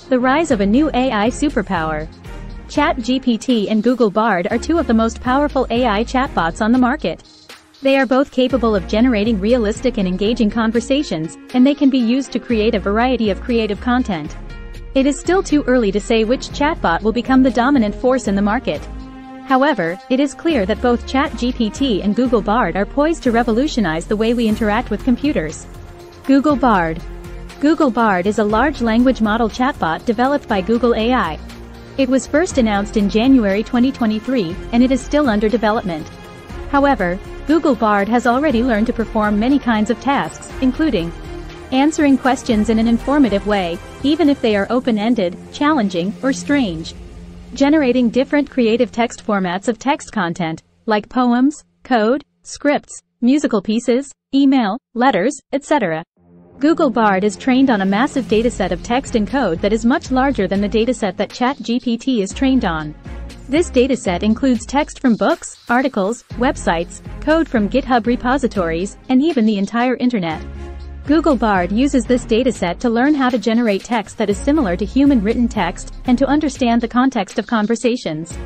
The rise of a new AI superpower. ChatGPT and Google Bard are two of the most powerful AI chatbots on the market. They are both capable of generating realistic and engaging conversations, and they can be used to create a variety of creative content. It is still too early to say which chatbot will become the dominant force in the market. However, it is clear that both ChatGPT and Google Bard are poised to revolutionize the way we interact with computers. Google Bard. Google Bard is a large language model chatbot developed by Google AI. It was first announced in January 2023, and it is still under development. However, Google Bard has already learned to perform many kinds of tasks, including answering questions in an informative way, even if they are open-ended, challenging, or strange. Generating different creative text formats of text content, like poems, code, scripts, musical pieces, email, letters, etc. Google Bard is trained on a massive dataset of text and code that is much larger than the dataset that ChatGPT is trained on. This dataset includes text from books, articles, websites, code from GitHub repositories, and even the entire internet. Google Bard uses this dataset to learn how to generate text that is similar to human written text, and to understand the context of conversations.